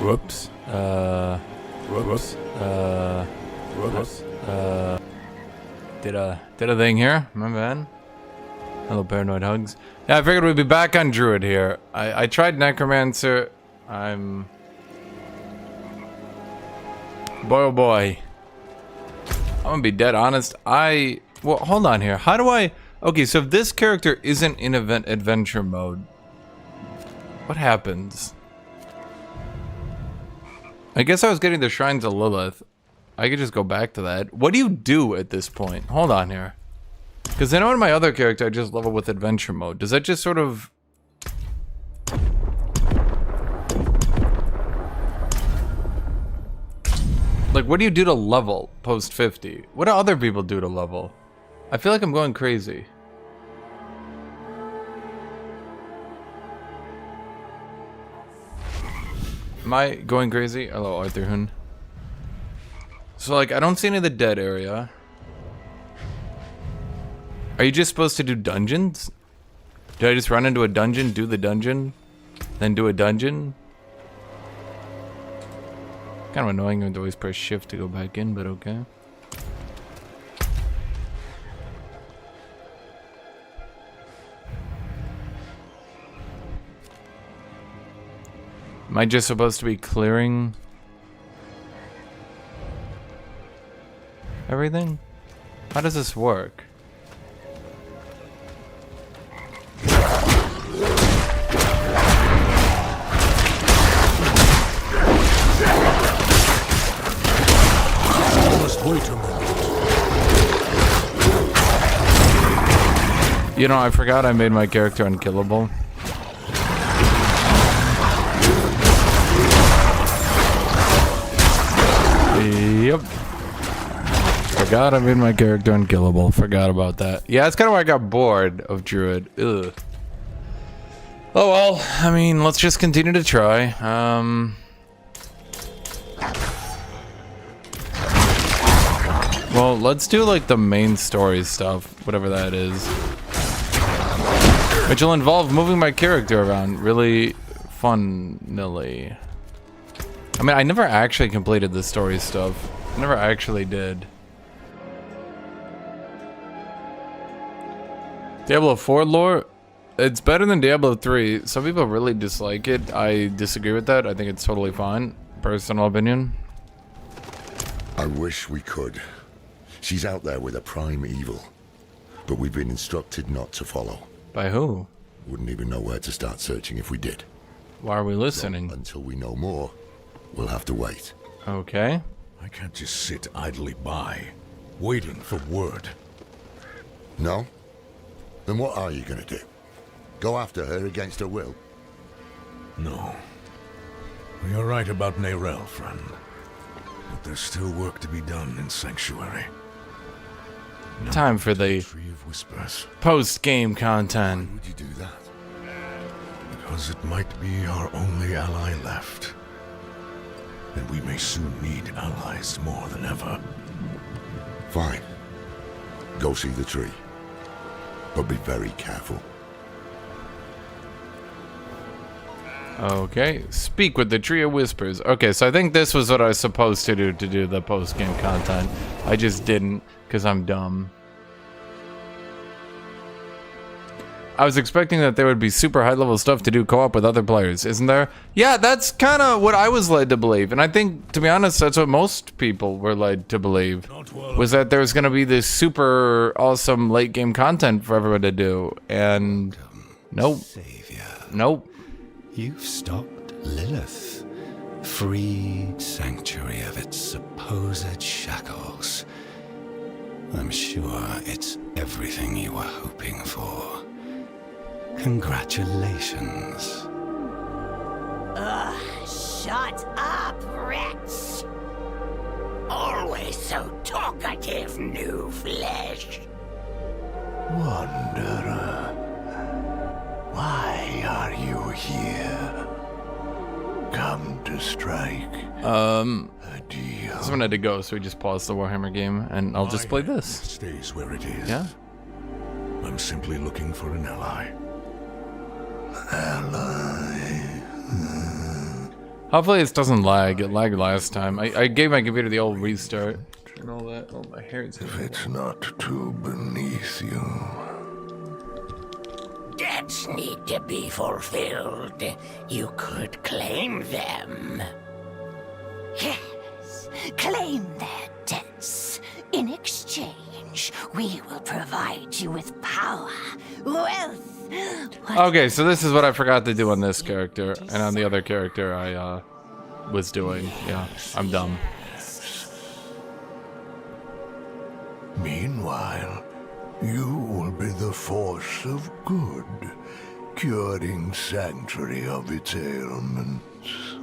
Whoops. Whoops. Whoops. Did a thing here. My bad. Hello, paranoid hugs. Yeah, I figured we'd be back on Druid here. I tried Necromancer. I'm... Boy, oh boy. I'm gonna be dead honest. Well, hold on here. How do I... Okay, so if this character isn't in adventure mode, what happens? I guess I was getting the Shrines of Lilith. I could just go back to that. What do you do at this point? Hold on here. Because I know in my other character I just level with adventure mode. Does that just sort of... Like, what do you do to level post 50? What do other people do to level? I feel like I'm going crazy. Am I going crazy? Hello, Arthur Hoon. So, like, I don't see any of the dead area. Are you just supposed to do dungeons? Did I just run into a dungeon, do the dungeon, then do a dungeon? Kind of annoying to always press shift to go back in, but okay. Am I just supposed to be clearing everything? How does this work? Wait a minute. You know, I forgot I made my character unkillable. Yep. Forgot I made my character unkillable. Forgot about that. Yeah, that's kind of why I got bored of Druid. Ugh. Oh well, I mean, let's just continue to try. Well, let's do like the main story stuff, whatever that is. Which will involve moving my character around really funnily. I mean, I never actually completed the story stuff. I never actually did. Diablo 4 lore? It's better than Diablo 3. Some people really dislike it. I disagree with that. I think it's totally fine. Personal opinion. I wish we could. She's out there with a prime evil, but we've been instructed not to follow. By who? Wouldn't even know where to start searching if we did. Why are we listening? So, until we know more, we'll have to wait. Okay. I can't just sit idly by, waiting for word. No? Then what are you gonna do? Go after her against her will? No. You're right about Neyrelle, friend. But there's still work to be done in Sanctuary. No, Time for the Tree of Whispers. post-game content. Why would you do that? Because it might be our only ally left. And we may soon need allies more than ever. Fine. Go see the tree. But be very careful. Okay, speak with the Tree of Whispers. Okay, so I think this was what I was supposed to do the post-game content. I just didn't, because I'm dumb. I was expecting that there would be super high-level stuff to do co-op with other players, isn't there? Yeah, that's kind of what I was led to believe, and I think, to be honest, that's what most people were led to believe, was that there was going to be this super awesome late-game content for everyone to do, and nope. Savior. Nope. You've stopped Lilith, freed Sanctuary of its supposed shackles. I'm sure it's everything you were hoping for. Congratulations. Shut up, Rex! Always so talkative, new flesh. Wanderer, why are you here? Come to strike a deal. Someone had to go, so we just paused the Warhammer game, and I'll just play this. Stays where it is. Yeah? I'm simply looking for an ally. Ally? Hopefully this doesn't lag. It lagged last time. I gave my computer the old restart. And all that. Oh, my hair's... If it's not too beneath you. Debts need to be fulfilled. You could claim them. Yes, claim their debts. In exchange, we will provide you with power, wealth. Okay, so this is what I forgot to do on this character. And on the other character I was doing. Yeah, I'm dumb. Meanwhile, you will be the force of good, curing Sanctuary of its ailments.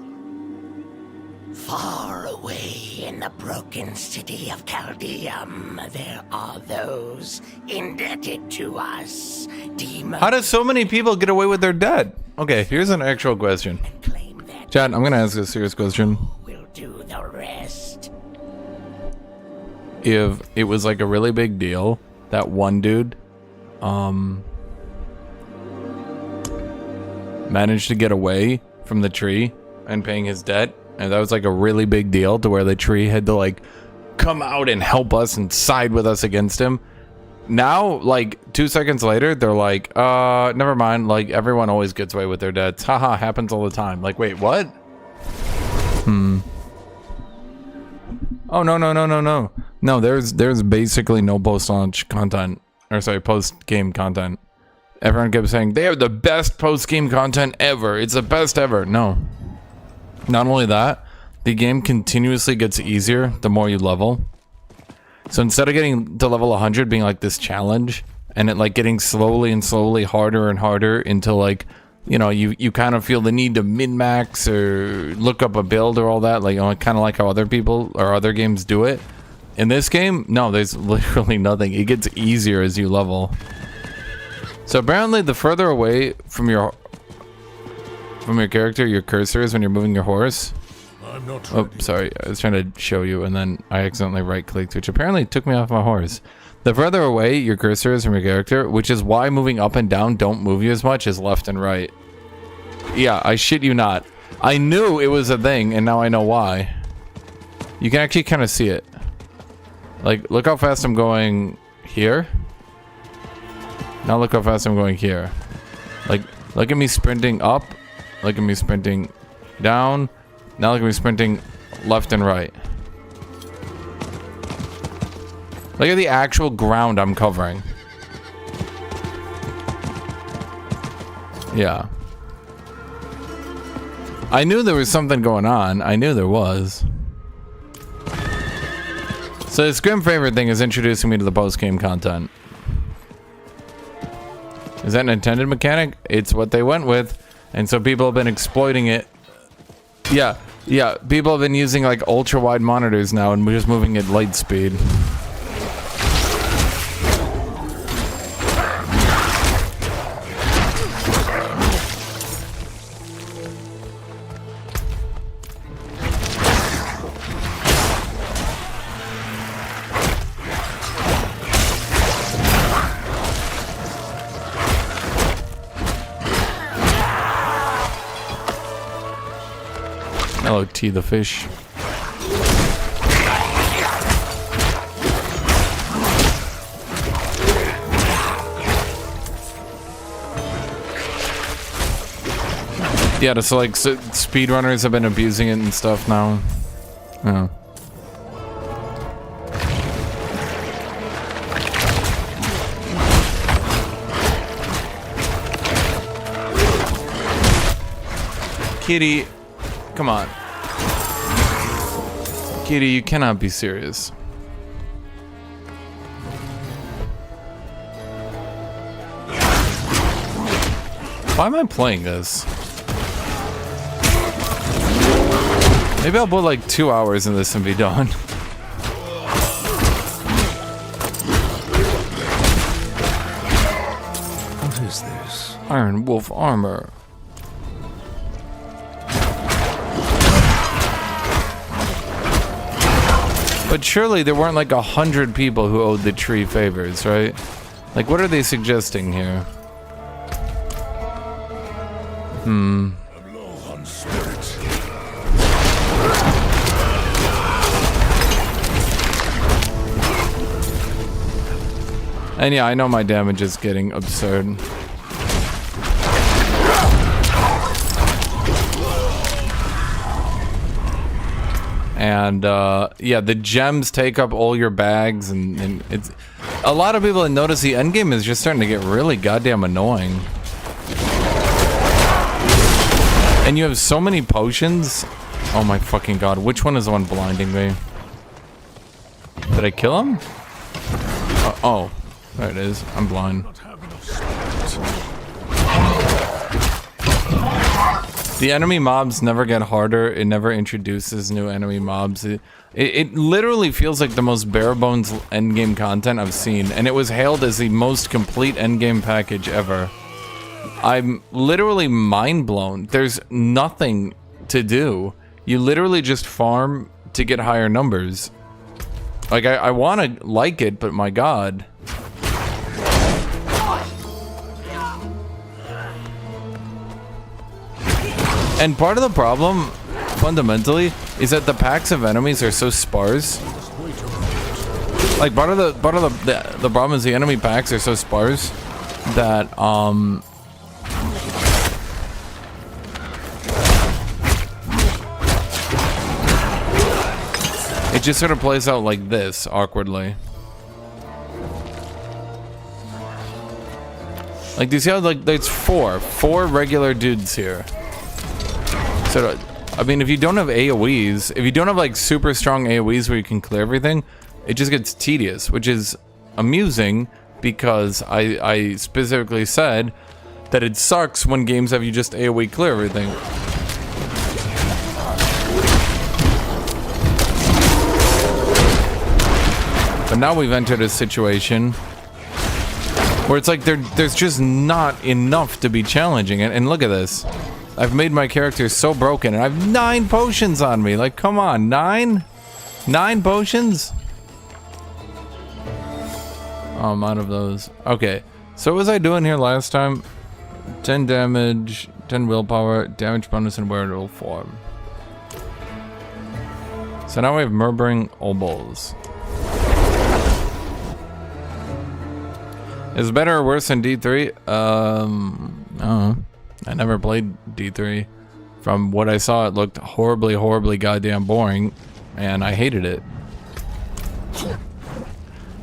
Far away in the broken city of Chaldeum, there are those indebted to us. Demons How does so many people get away with their debt? Okay, here's an actual question. claim that Chad, I'm gonna ask a serious question. will do the rest. If it was like a really big deal, that one dude, managed to get away from the tree and paying his debt, and that was like a really big deal to where the tree had to like come out and help us and side with us against him. Now, like 2 seconds later, they're like, never mind, like everyone always gets away with their debts. Haha, happens all the time. Like, wait, what? Oh, no. No, there's basically no post-launch content. Or sorry, post-game content. Everyone kept saying, they have the best post-game content ever. It's the best ever. No. Not only that, the game continuously gets easier the more you level. So instead of getting to level 100 being like this challenge, and it like getting slowly and slowly harder and harder until like, you know, you kind of feel the need to min-max or look up a build or all that, like, you know, kind of like how other people or other games do it. In this game, no, there's literally nothing. It gets easier as you level. So apparently the further away from your character your cursor is when you're moving your horse. I'm not Oh, ready. sorry. I was trying to show you and then I accidentally right-clicked, which apparently took me off my horse. The further away your cursor is from your character, which is why moving up and down don't move you as much as left and right. Yeah, I shit you not. I knew it was a thing, and now I know why. You can actually kind of see it. Like, look how fast I'm going here. Now look how fast I'm going here. Like, look at me sprinting up. Look at me sprinting down. Now look at me sprinting left and right. Look at the actual ground I'm covering. Yeah. I knew there was something going on. I knew there was. So this Grim favorite thing is introducing me to the post-game content. Is that an intended mechanic? It's what they went with. And so people have been exploiting it. Yeah. People have been using like ultra-wide monitors now and we're just moving at light speed. Hello, T the fish. Yeah, so like speedrunners have been abusing it and stuff now. Oh. Kitty, come on. Kitty, you cannot be serious. Why am I playing this? Maybe I'll put like 2 hours in this and be done. What is this? Iron Wolf armor. But surely there weren't like 100 people who owed the tree favors, right? Like, what are they suggesting here? I'm low on spirits. And yeah, I know my damage is getting absurd. And yeah, the gems take up all your bags, and it's a lot of people that notice the endgame is just starting to get really goddamn annoying. And you have so many potions. Oh my fucking god, which one is the one blinding me? Did I kill him? Oh, there it is. I'm blind. The enemy mobs never get harder. It never introduces new enemy mobs. It literally feels like the most bare bones endgame content I've seen, and it was hailed as the most complete endgame package ever. I'm literally mind blown. There's nothing to do. You literally just farm to get higher numbers. Like, I want to like it, but my god. And part of the problem, fundamentally, is that the packs of enemies are so sparse. Like, part of the problem is the enemy packs are so sparse that it just sort of plays out like this, awkwardly. Like, do you see how, like, there's four regular dudes here. So, I mean, if you don't have AoEs, if you don't have, like, super strong AoEs where you can clear everything, it just gets tedious, which is amusing because I specifically said that it sucks when games have you just AoE clear everything. But now we've entered a situation where it's like there's just not enough to be challenging. And look at this. I've made my character so broken, and I have 9 potions on me. Like, come on, 9? 9 potions? Oh, I'm out of those. Okay, so what was I doing here last time? 10 damage, 10 willpower, damage bonus, and werewolf form. So now we have murmuring obols. Is it better or worse than D3? No. I never played D3. From what I saw, it looked horribly goddamn boring, and I hated it.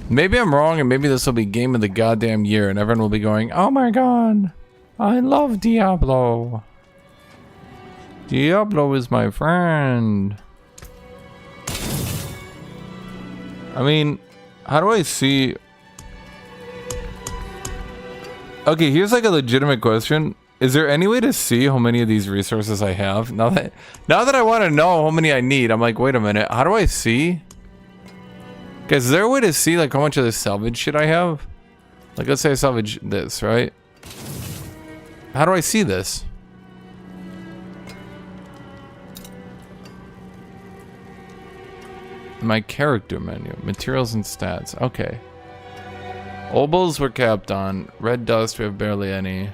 Maybe I'm wrong, and maybe this will be game of the goddamn year, and everyone will be going, oh my god, I love Diablo. Diablo is my friend. I mean, how do I see... Okay, here's like a legitimate question. Is there any way to see how many of these resources I have? Now that I want to know how many I need, I'm like, wait a minute, how do I see? Guys, is there a way to see like how much of this salvage shit I have? Like, let's say I salvage this, right? How do I see this? My character menu, materials and stats. Okay. Obols we're capped on. Red dust, we have barely any.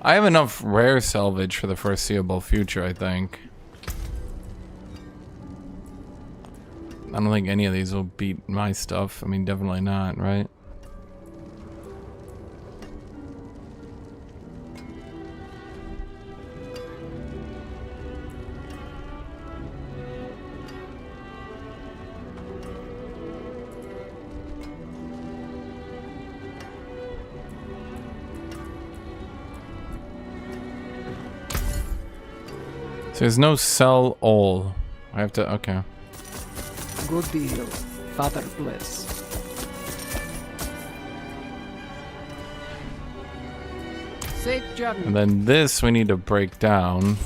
I have enough rare salvage for the foreseeable future, I think. I don't think any of these will beat my stuff. I mean, definitely not, right? So there's no sell all. I have to, okay. Good deal. Father bless. Safe journey. And then this we need to break down.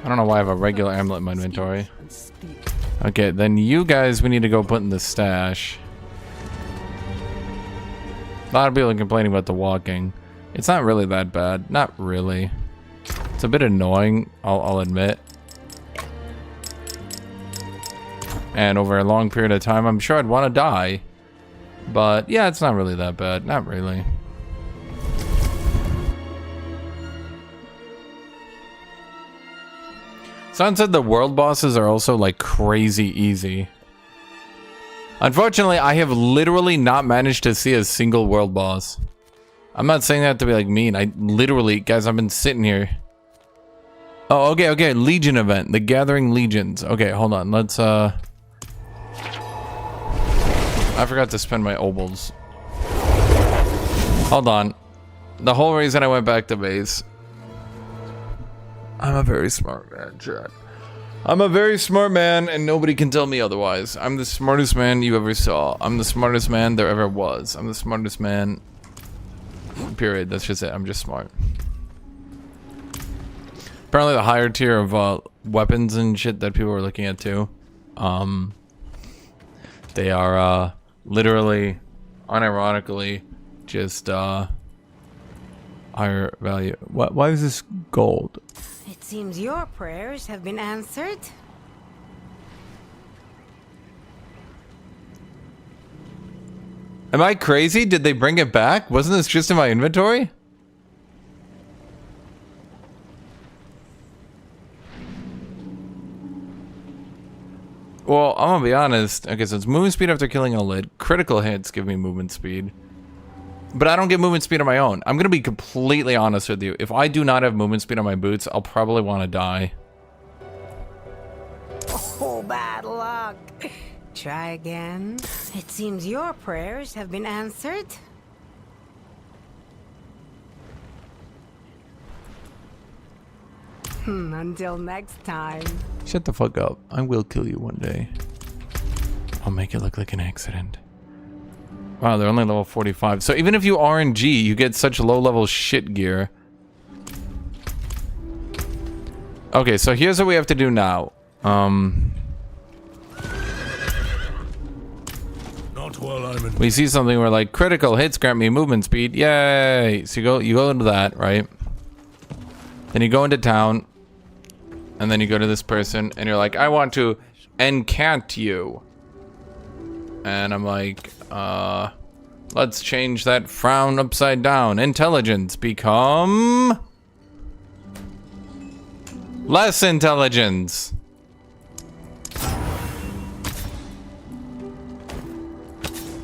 I don't know why I have a regular amulet in my inventory. Okay, then you guys we need to go put in the stash. A lot of people are complaining about the walking. It's not really that bad. Not really. It's a bit annoying, I'll admit. And over a long period of time, I'm sure I'd want to die. But yeah, it's not really that bad. Not really. Someone said the world bosses are also like crazy easy. Unfortunately, I have literally not managed to see a single world boss. I'm not saying that to be like mean. I literally, guys, I've been sitting here. Oh, okay. Legion event. The Gathering Legions. Okay, hold on. Let's, I forgot to spend my obols. Hold on. The whole reason I went back to base. I'm a very smart man, chat. I'm a very smart man, and nobody can tell me otherwise. I'm the smartest man you ever saw. I'm the smartest man there ever was. I'm the smartest man. Period. That's just it. I'm just smart. Apparently the higher tier of weapons and shit that people are looking at too, they are literally, unironically, just higher value. Why is this gold? It seems your prayers have been answered. Am I crazy? Did they bring it back? Wasn't this just in my inventory? Well, I'm gonna be honest. Okay, so it's movement speed after killing a lid. Critical hits give me movement speed. But I don't get movement speed on my own. I'm gonna be completely honest with you. If I do not have movement speed on my boots, I'll probably want to die. Oh, bad luck. Try again. It seems your prayers have been answered. Until next time. Shut the fuck up. I will kill you one day. I'll make it look like an accident. Wow, they're only level 45. So even if you RNG, you get such low-level shit gear. Okay, so here's what we have to do now. Not while I'm in. We see something where like critical hits grant me movement speed. Yay! So you go into that, right? Then you go into town. And then you go to this person and you're like, I want to encant you. And I'm like, let's change that frown upside down. Intelligence become less intelligence.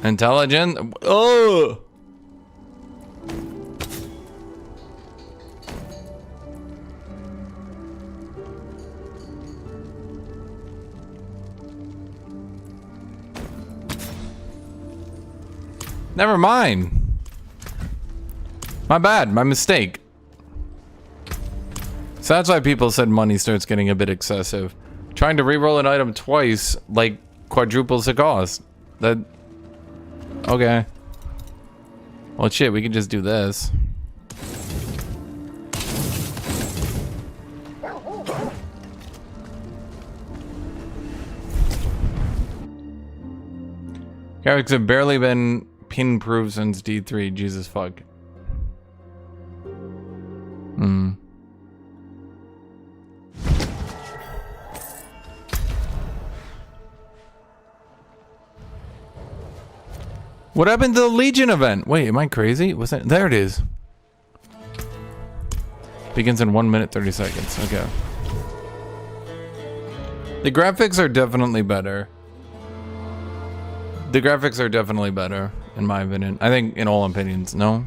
Intelligent. Oh. Never mind. My bad, my mistake. So that's why people said money starts getting a bit excessive. Trying to reroll an item twice, like, quadruples the cost. That... Okay. Well, shit, we can just do this. Graphics have barely been pin-proof since D3. Jesus fuck. What happened to the Legion event? Wait, am I crazy? Was that? There it is. Begins in 1 minute 30 seconds. Okay. The graphics are definitely better. The graphics are definitely better, in my opinion. I think in all opinions, no?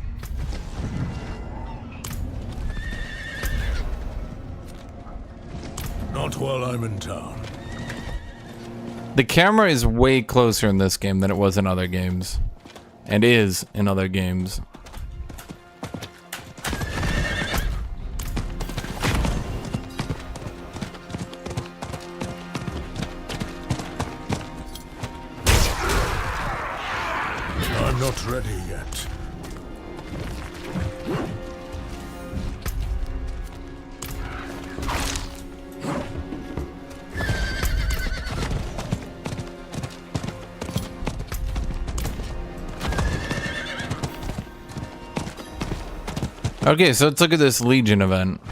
Not while I'm in town. The camera is way closer in this game than it was in other games. And is in other games. I'm not ready yet. Okay, so let's look at this Legion event.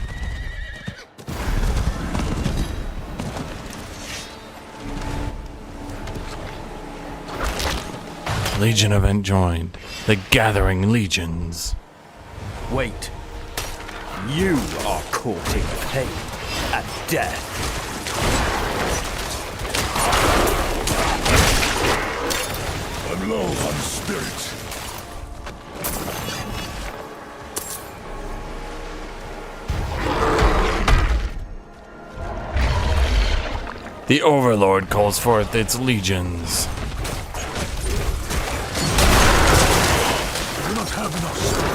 Legion event joined. The Gathering Legions. Wait. You are courting pain and death. I'm low on spirit. The Overlord calls forth its legions. Do not have enough spirit.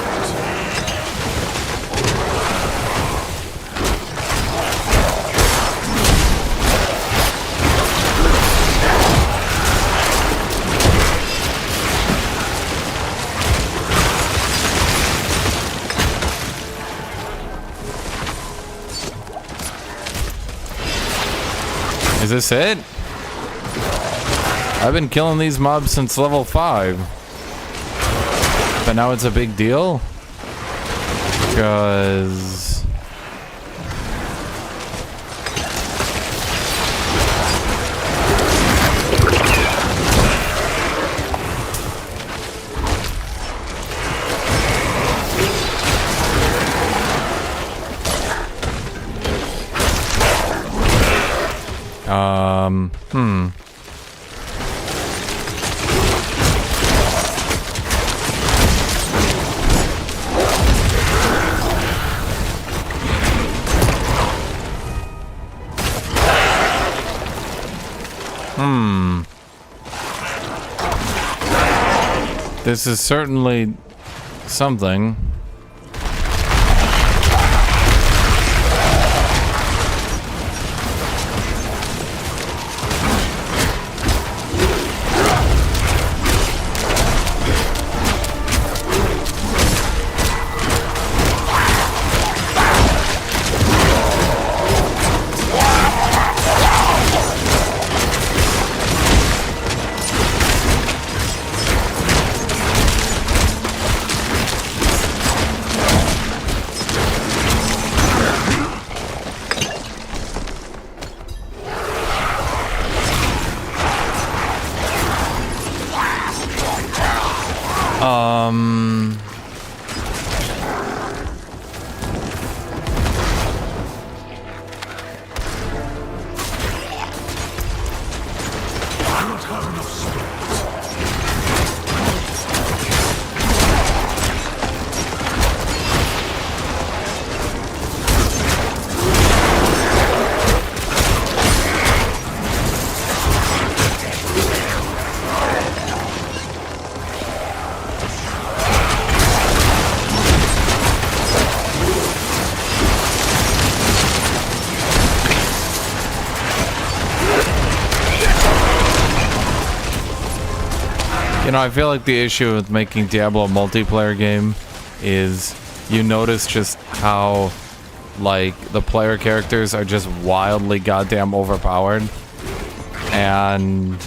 Is this it? I've been killing these mobs since level 5. But now it's a big deal? Because... This is certainly something. You know, I feel like the issue with making Diablo a multiplayer game is you notice just how, like, the player characters are just wildly goddamn overpowered. And...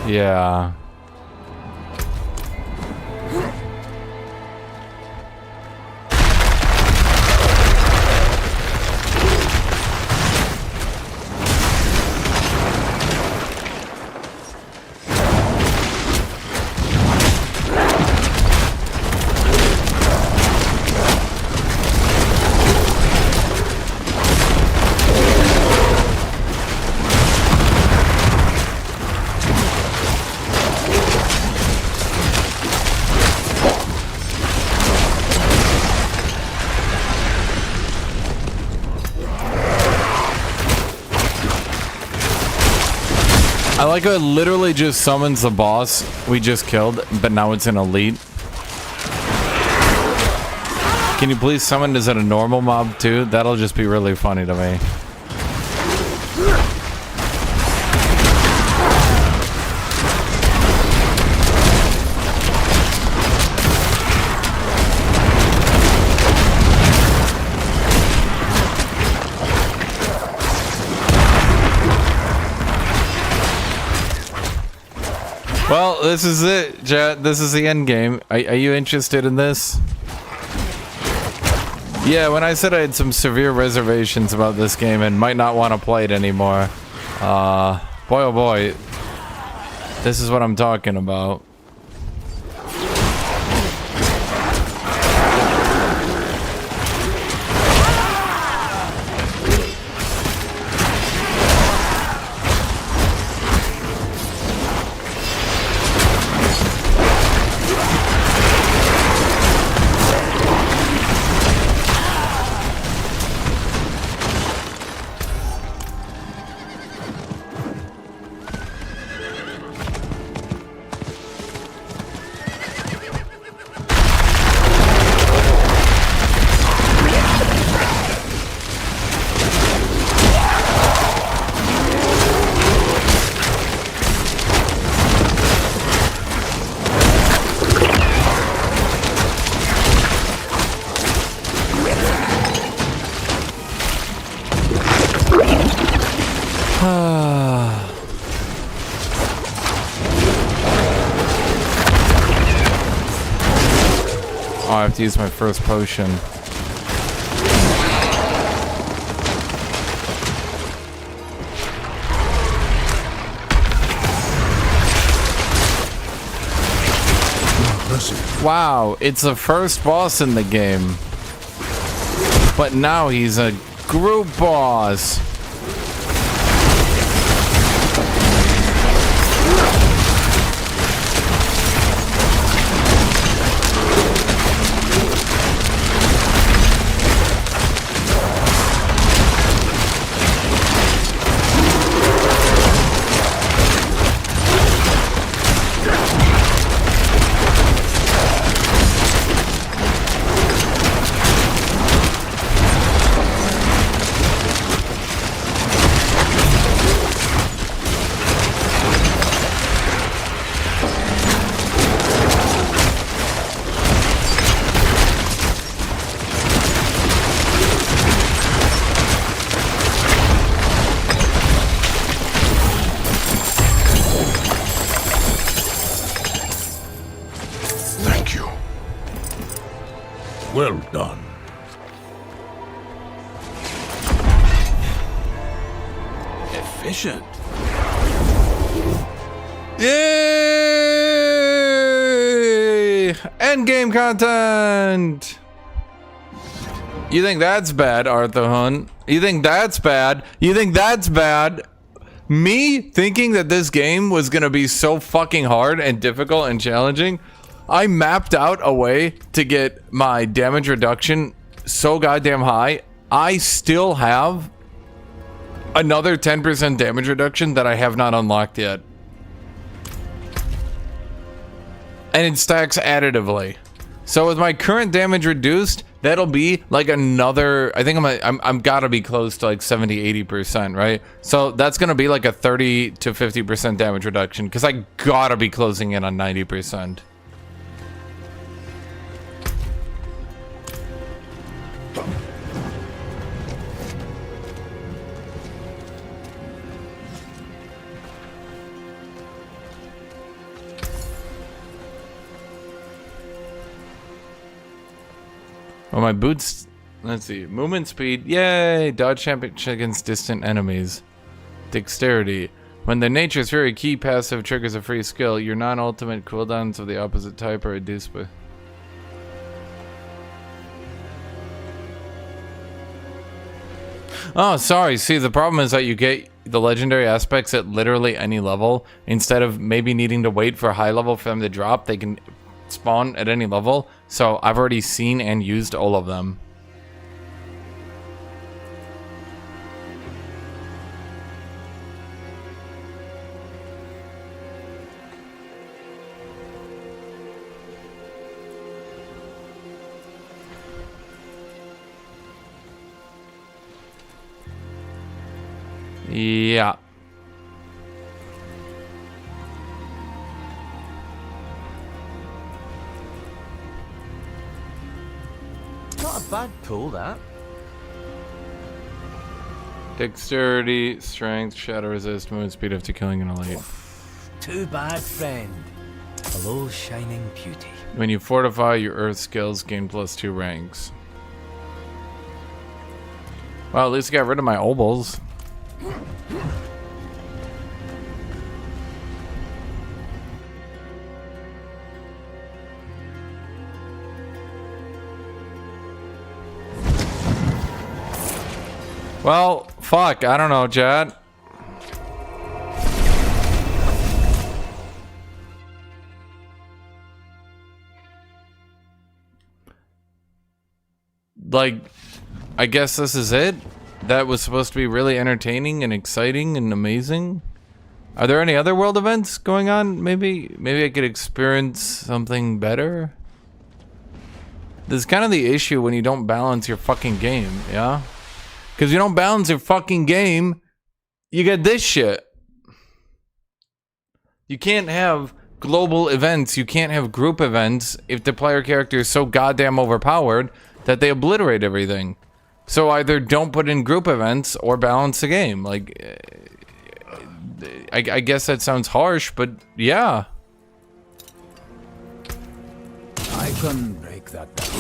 yeah. I like how it literally just summons the boss we just killed, but now it's an elite. Can you please summon this at a normal mob too? That'll just be really funny to me. Well, this is it, chat. This is the end game. Are you interested in this? Yeah, when I said I had some severe reservations about this game and might not want to play it anymore, boy oh boy, This is what I'm talking about. Oh, I have to use my first potion. Wow, it's the first boss in the game. But now he's a group boss. Thank you. Well done. Efficient. Yay! End game content. You think that's bad, Arthur Hunt? You think that's bad? You think that's bad? Me thinking that this game was gonna be so fucking hard and difficult and challenging, I mapped out a way to get my damage reduction so goddamn high. I still have another 10% damage reduction that I have not unlocked yet. And it stacks additively. So with my current damage reduced, that'll be like another, I think I'm gotta be close to like 70-80%, right? So that's gonna be like a 30 to 50% damage reduction, because I gotta be closing in on 90%. Well, my boots, let's see, movement speed, yay, dodge champion against distant enemies. Dexterity, when the nature's very key passive triggers a free skill, your non-ultimate cooldowns of the opposite type are reduced by... Oh, sorry, see, the problem is that you get the legendary aspects at literally any level. Instead of maybe needing to wait for a high level for them to drop, they can spawn at any level. So I've already seen and used all of them. Yeah. Not a bad pull, that. Dexterity, strength, shadow resist, movement speed after killing an elite. Too bad, friend. Hello, shining beauty. When you fortify, your earth skills gain +2 ranks. Well, at least I got rid of my obols. Well, fuck. I don't know, chat. Like, I guess this is it? That was supposed to be really entertaining and exciting and amazing? Are there any other world events going on? Maybe I could experience something better? This is kind of the issue when you don't balance your fucking game, yeah? Because you don't balance your fucking game, you get this shit. You can't have global events, you can't have group events if the player character is so goddamn overpowered that they obliterate everything. So either don't put in group events or balance the game. Like, I guess that sounds harsh, but yeah. I can break that down.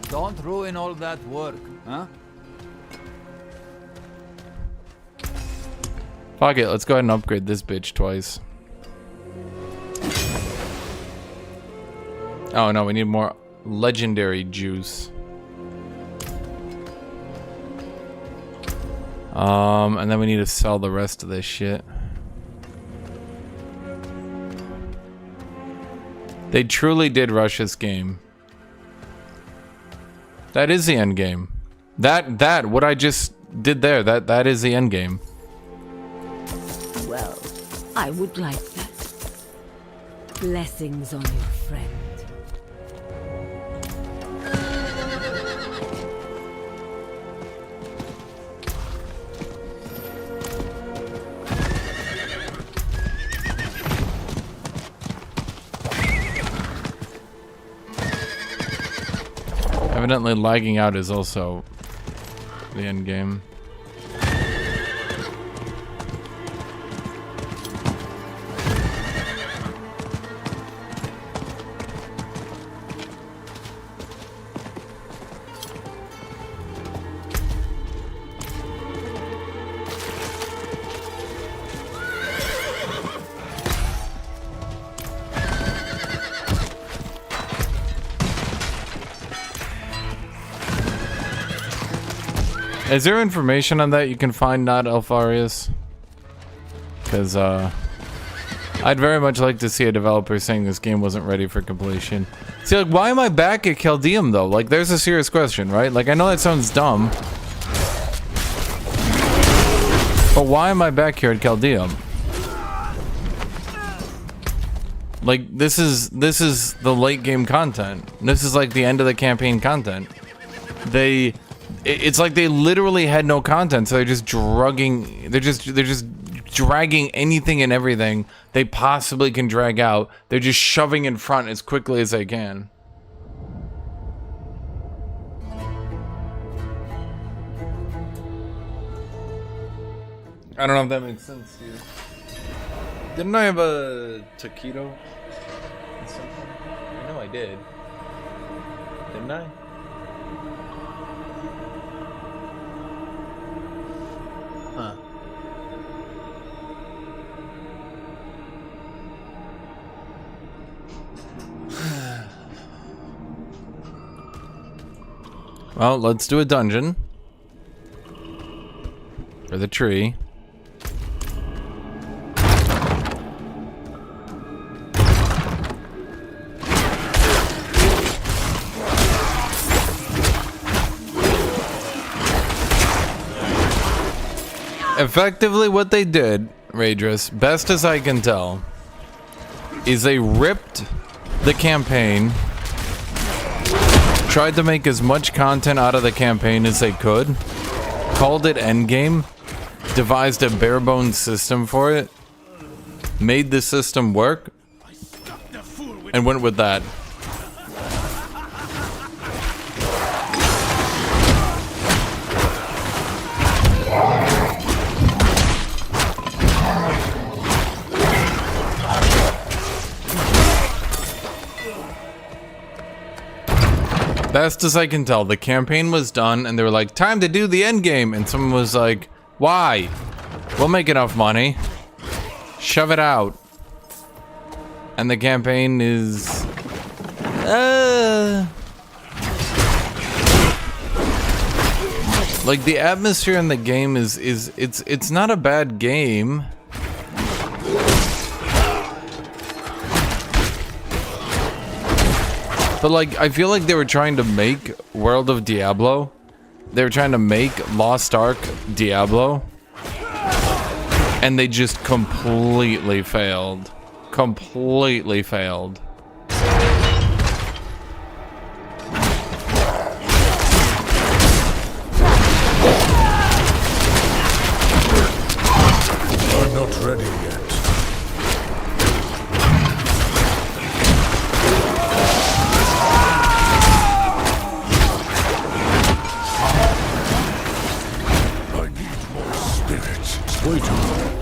Don't ruin all that work, huh? Fuck it, let's go ahead and upgrade this bitch twice. Oh no, we need more legendary juice. And then we need to sell the rest of this shit. They truly did rush this game. That is the end game. That what I just did there, that is the end game. Well, I would like that. Blessings on your friend. Evidently lagging out is also the end game. Is there information on that you can find, not Alfarius? Because, I'd very much like to see a developer saying this game wasn't ready for completion. See, like, why am I back at Chaldeum, though? Like, there's a serious question, right? Like, I know that sounds dumb. But why am I back here at Chaldeum? Like, this is the late game content. This is like the end of the campaign content. It's like they literally had no content, so they're just dragging anything and everything they possibly can drag out. They're just shoving in front as quickly as they can. I don't know if that makes sense to you. Didn't I have a taquito? I know I did. Didn't I? Huh. Well, let's do a dungeon. For the tree. Effectively what they did, Raedris, best as I can tell, is they ripped the campaign, tried to make as much content out of the campaign as they could, called it endgame, devised a bare bones system for it, made the system work, and went with that. Best as I can tell, the campaign was done and they were like, time to do the end game, and someone was like, why? We'll make enough money. Shove it out. And the campaign is Like, the atmosphere in the game it's not a bad game. But like, I feel like they were trying to make World of Diablo. They were trying to make Lost Ark Diablo. And they just completely failed. Completely failed. I'm not ready yet. I need more spirit. Wait a minute.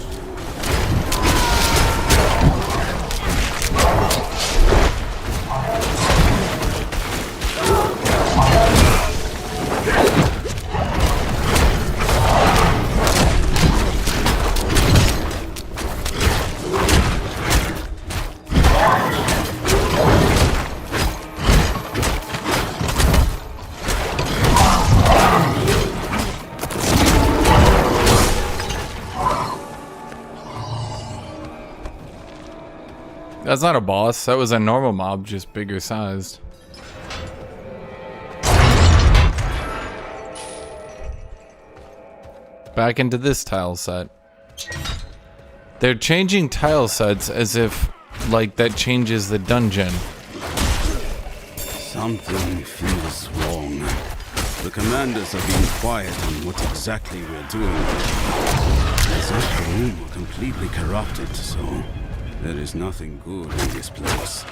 That's not a boss. That was a normal mob, just bigger sized. Back into this tile set. They're changing tile sets as if, like, that changes the dungeon. Something feels wrong. The commanders are being quiet on what exactly we're doing. As if the room were completely corrupted, so there is nothing good in this place.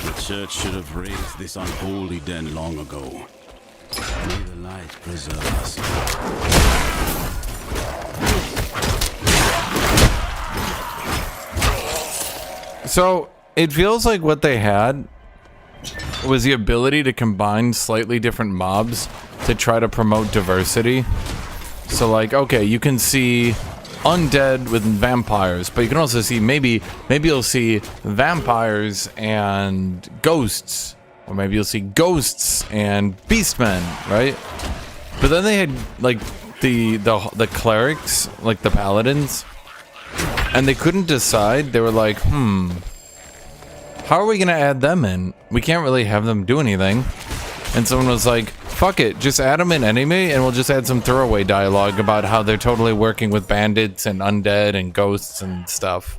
The church should have raised this unholy den long ago. May the light preserve us. So, it feels like what they had was the ability to combine slightly different mobs to try to promote diversity. So, like, okay, you can see undead with vampires, but you can also see maybe you'll see vampires and ghosts, or maybe you'll see ghosts and beastmen, right? But then they had like the clerics, like the paladins, and they couldn't decide. They were like, how are we gonna add them in? We can't really have them do anything. And someone was like, fuck it, just add them in anyway, and we'll just add some throwaway dialogue about how they're totally working with bandits and undead and ghosts and stuff.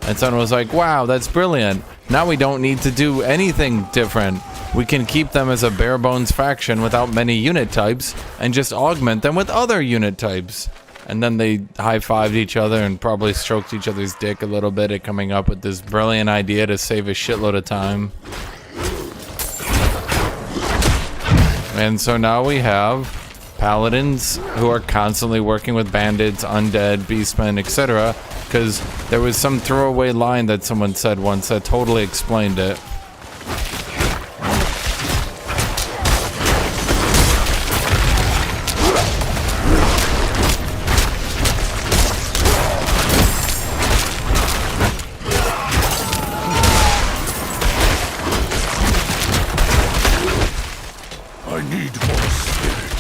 And someone was like, wow, that's brilliant. Now we don't need to do anything different. We can keep them as a bare bones faction without many unit types and just augment them with other unit types. And then they high-fived each other and probably stroked each other's dick a little bit at coming up with this brilliant idea to save a shitload of time. And so now we have paladins who are constantly working with bandits, undead, beastmen, etc. Because there was some throwaway line that someone said once that totally explained it. I need more spirit.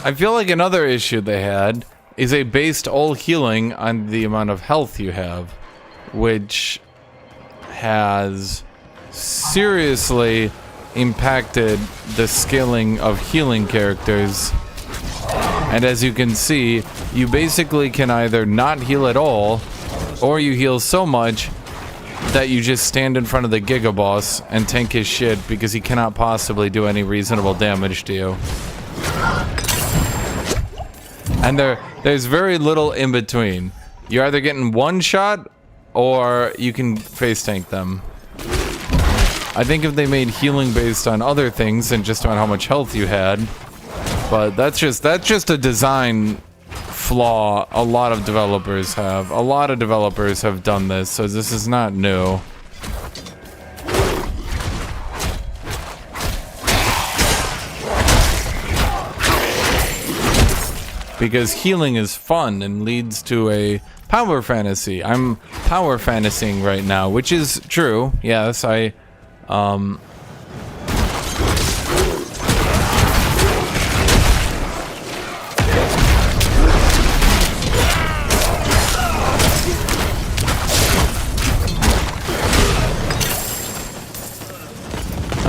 I feel like another issue they had is they based all healing on the amount of health you have, which has seriously impacted the scaling of healing characters. And as you can see, you basically can either not heal at all, or you heal so much that you just stand in front of the Giga Boss and tank his shit because he cannot possibly do any reasonable damage to you. And there's very little in between. You're either getting one shot or you can face tank them. I think if they made healing based on other things than just on how much health you had, but that's just a design flaw a lot of developers have. A lot of developers have done this, so this is not new. Because healing is fun and leads to a power fantasy. I'm power fantasying right now, which is true. Yes, I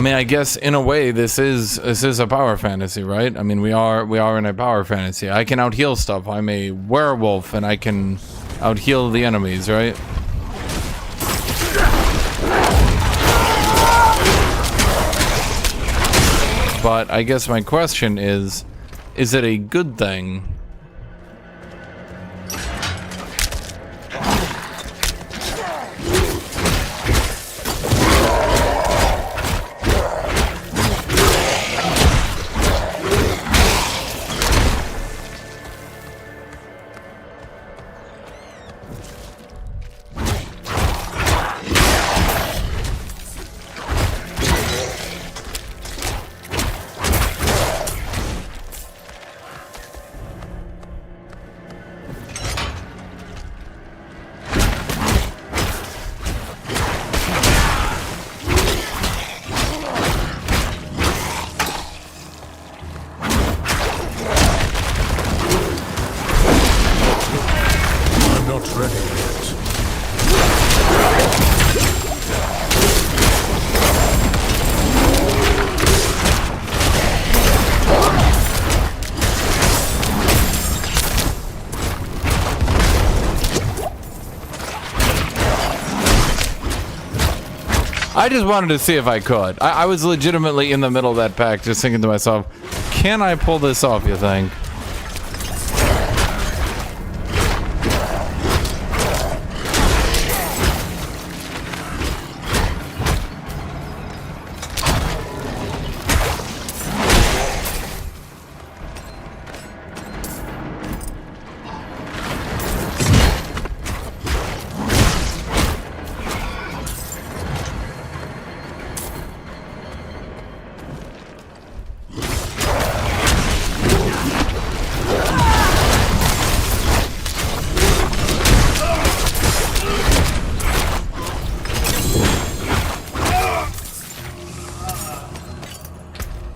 mean, I guess in a way this is a power fantasy, right? I mean, we are in a power fantasy. I can out-heal stuff. I'm a werewolf and I can out-heal the enemies, right? But I guess my question is it a good thing? I just wanted to see if I could. I was legitimately in the middle of that pack just thinking to myself, can I pull this off, you think?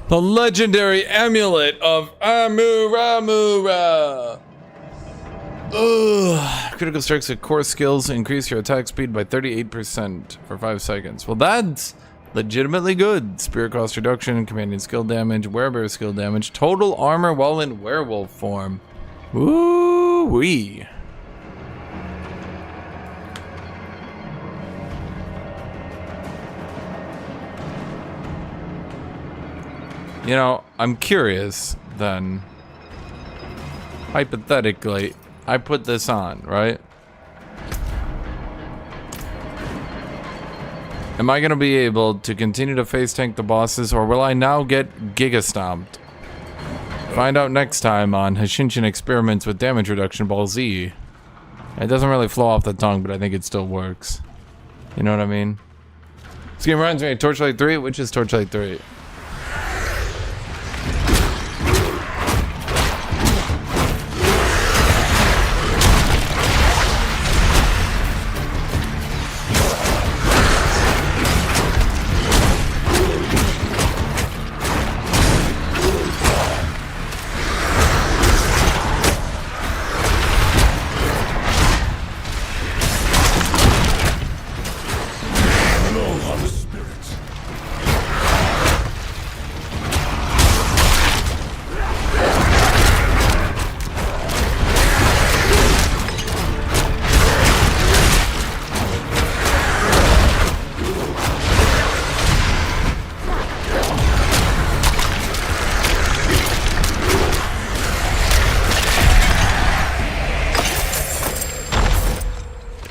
The legendary amulet of Amuramura. Ugh. Critical strikes at core skills increase your attack speed by 38% for 5 seconds. Well, that's legitimately good. Spirit cost reduction, companion skill damage, werebear skill damage, total armor while in werewolf form. Woo-wee. You know, I'm curious, then. Hypothetically, I put this on, right? Am I going to be able to continue to face tank the bosses, or will I now get Giga Stomped? Find out next time on Hashinshin Experiments with Damage Reduction Ball Z. It doesn't really flow off the tongue, but I think it still works. You know what I mean? This game reminds me of Torchlight 3, which is Torchlight 3.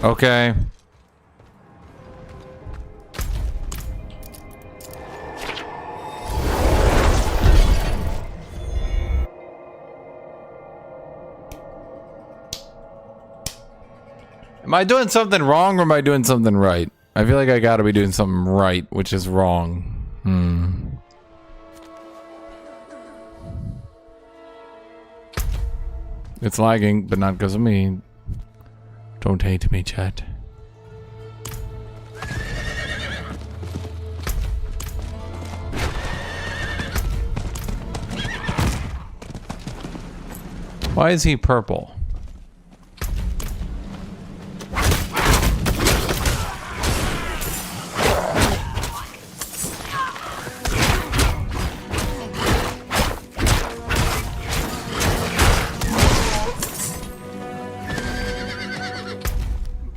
Okay. Am I doing something wrong or am I doing something right? I feel like I gotta be doing something right, which is wrong. It's lagging, but not because of me. Don't hate me, chat. Why is he purple?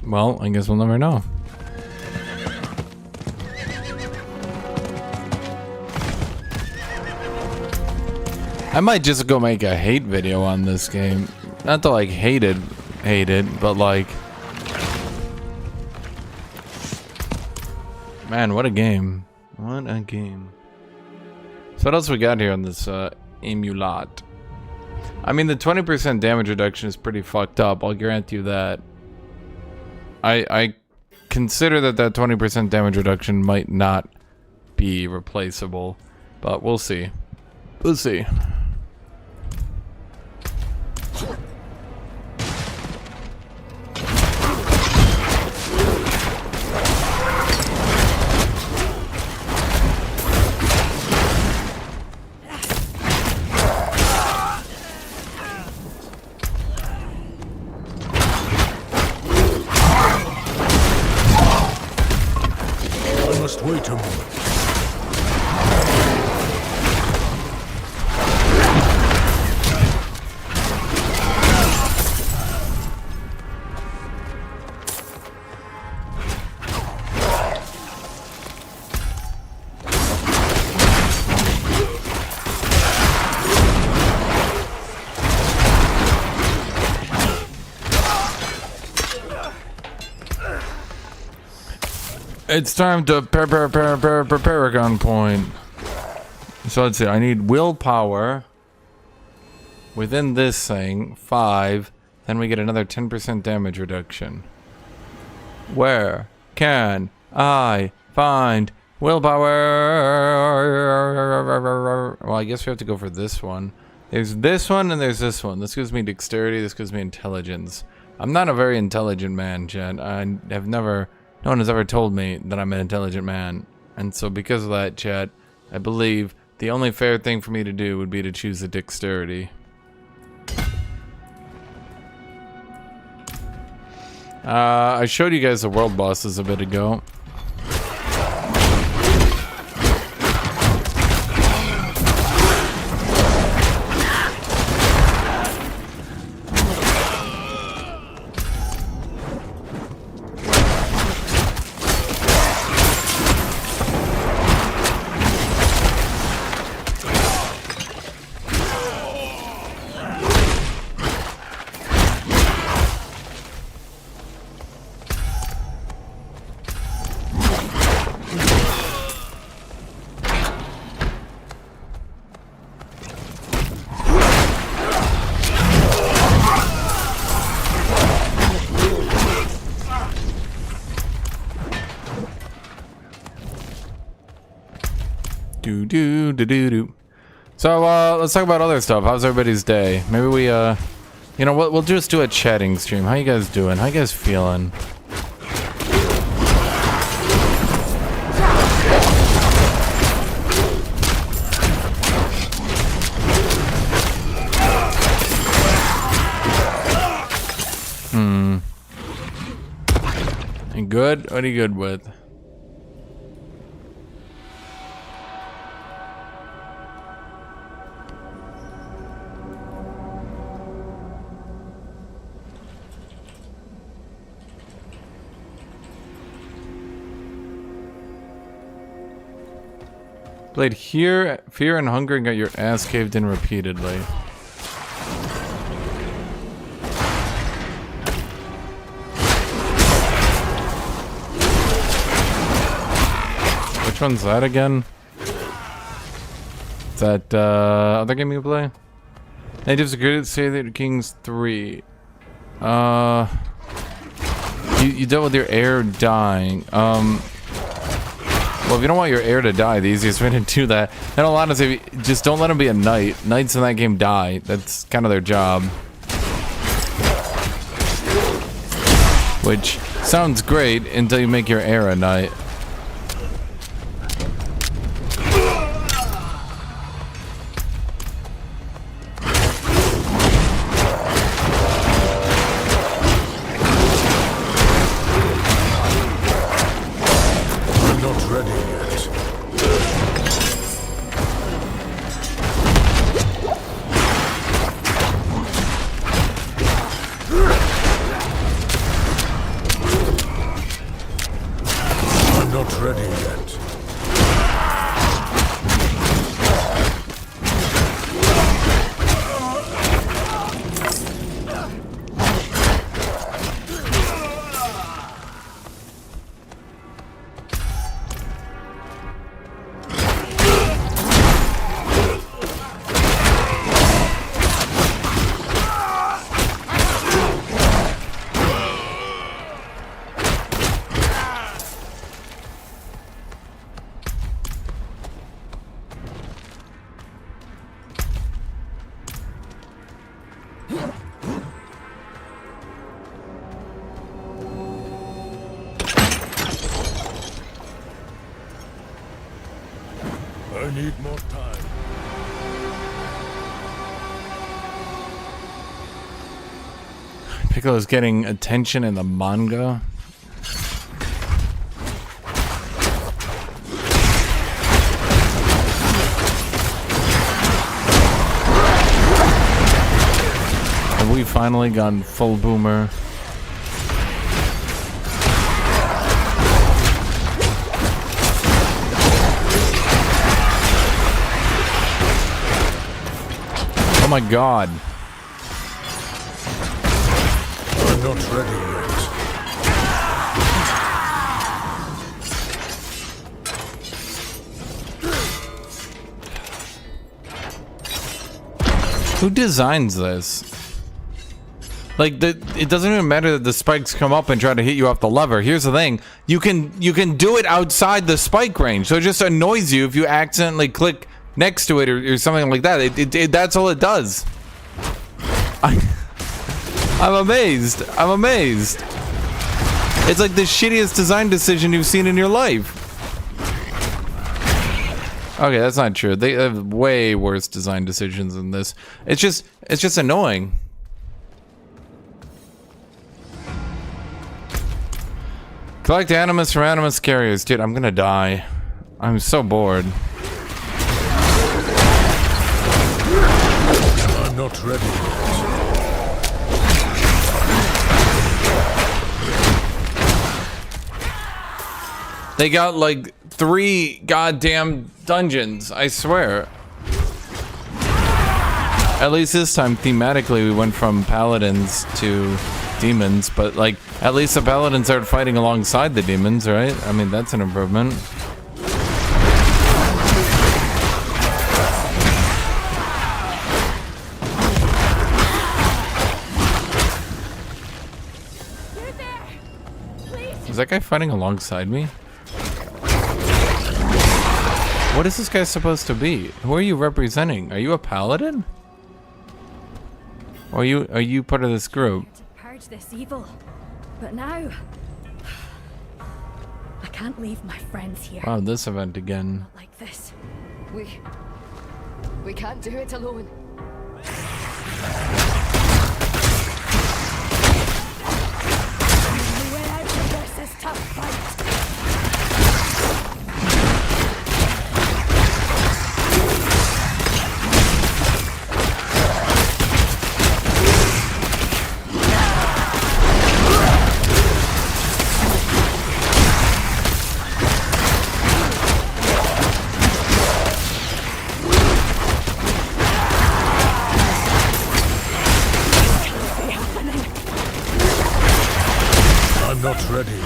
Well, I guess we'll never know. I might just go make a hate video on this game. Not to like hate it, but like... Man, what a game. What a game. So what else we got here on this amulet? I mean, the 20% damage reduction is pretty fucked up, I'll grant you that. I consider that 20% damage reduction might not be replaceable, but we'll see. We'll see. Wait a moment. It's time to Paragon point. So let's see, I need willpower within this thing, 5, then we get another 10% damage reduction. Where can I find willpower? Well, I guess we have to go for this one. There's this one and there's this one. This gives me dexterity, this gives me intelligence. I'm not a very intelligent man, Chad. I have never... No one has ever told me that I'm an intelligent man. And so because of that, chat, I believe the only fair thing for me to do would be to choose the dexterity. I showed you guys the world bosses a bit ago. So let's talk about other stuff. How's everybody's day? Maybe we you know what, we'll just do a chatting stream. How you guys doing? How you guys feeling? You good? What are you good with? Played here, Fear and Hunger, and got your ass caved in repeatedly. Which one's that again? Is that other game you play? Natives agreed to say that Kings 3. You dealt with your heir dying. Well, if you don't want your heir to die, the easiest way to do that, in all honesty, just don't let him be a knight. Knights in that game die. That's kind of their job. Which sounds great until you make your heir a knight. I need more time. Piccolo's getting attention in the manga. Have we finally gone full boomer? Oh my god. I'm not ready yet. Who designs this? Like, it doesn't even matter that the spikes come up and try to hit you off the lever. Here's the thing. You can do it outside the spike range. So it just annoys you if you accidentally click next to it or something like that. That's all it does. I'm amazed. I'm amazed. It's like the shittiest design decision you've seen in your life. Okay, that's not true. They have way worse design decisions than this. It's just annoying. Collect animus from animus carriers. Dude, I'm gonna die. I'm so bored. I'm not ready yet. They got like 3 goddamn dungeons, I swear. At least this time, thematically, we went from paladins to demons, but like, at least the paladins started fighting alongside the demons, right? I mean, that's an improvement. Is that guy fighting alongside me? What is this guy supposed to be? Who are you representing? Are you a paladin? Or are you part of this group? To purge this evil, but now I can't leave my friends here. Wow, this event again. Not like this. We can't do it alone. The way out of this is tough fight. I'm not ready yet.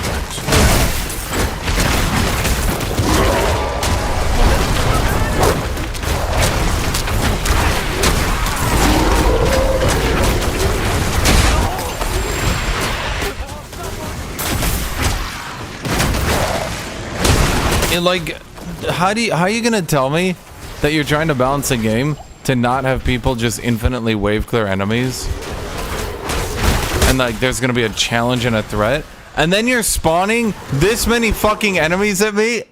like, how are you gonna tell me that you're trying to balance a game to not have people just infinitely wave clear enemies? And like, there's gonna be a challenge and a threat, and then you're spawning this many fucking enemies at me?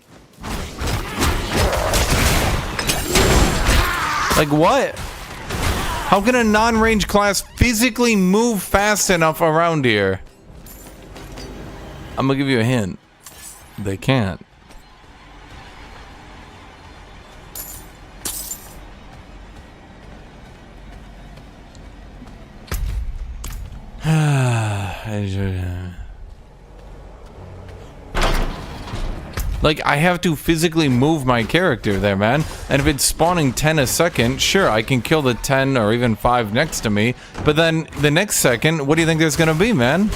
Like, what? How can a non-range class physically move fast enough around here? I'm gonna give you a hint. They can't. Like, I have to physically move my character there, man. And if it's spawning 10 a second, sure, I can kill the 10 or even 5 next to me. But then the next second, what do you think there's gonna be, man?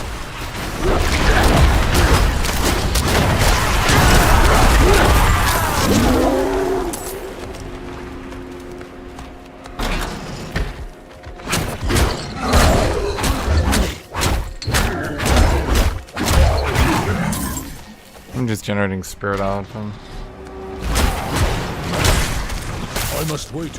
I'm just generating spirit out of him. I must wait.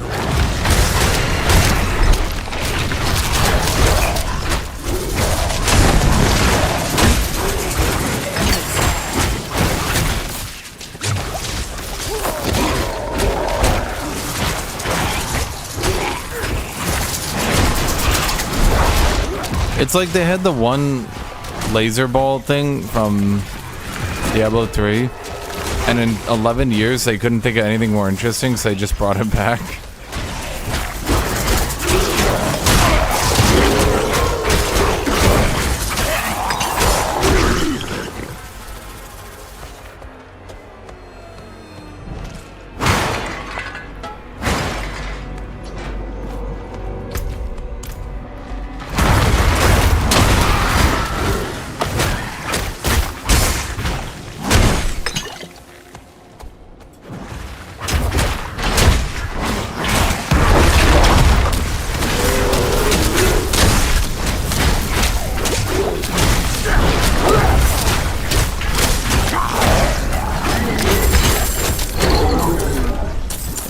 It's like they had the one laser ball thing from Diablo 3, and in 11 years they couldn't think of anything more interesting, so they just brought it back.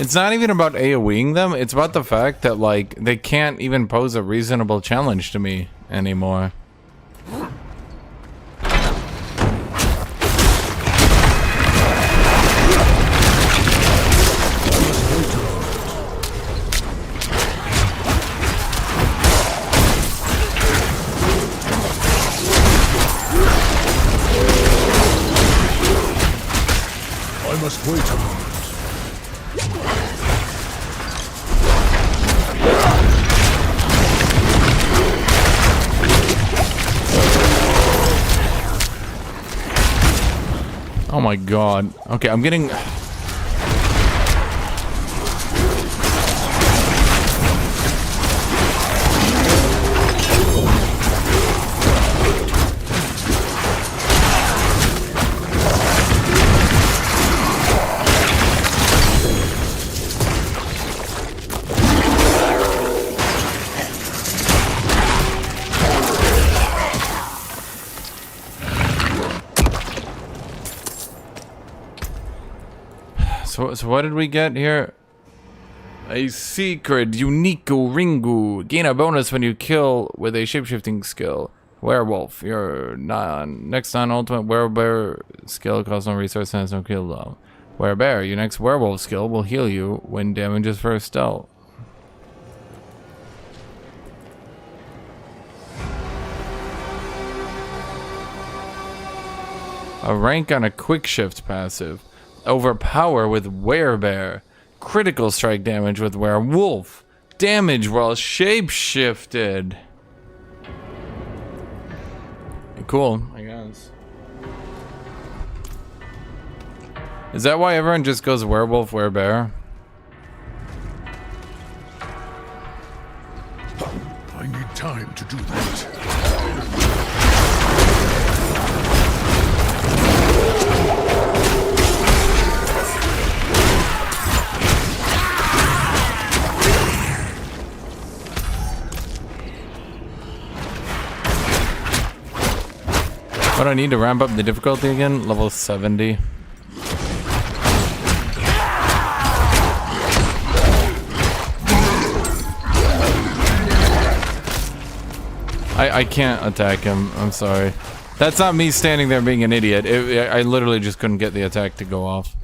It's not even about AoEing them, it's about the fact that, like, they can't even pose a reasonable challenge to me anymore. I must wait a moment. Oh my god. Okay, I'm getting... So what did we get here? A secret Unico Ringu. Gain a bonus when you kill with a shapeshifting skill. Werewolf. Your next non-ultimate werebear skill costs no resource and has no kill though. Werebear. Your next werewolf skill will heal you when damage is first dealt. A rank on a quick shift passive. Overpower with Werebear. Critical strike damage with Werewolf. Damage while shape-shifted. Cool, I guess. Is that why everyone just goes Werewolf, Werebear? I need time to do that. What do I need to ramp up the difficulty again? Level 70. I can't attack him. I'm sorry. That's not me standing there being an idiot. I literally just couldn't get the attack to go off.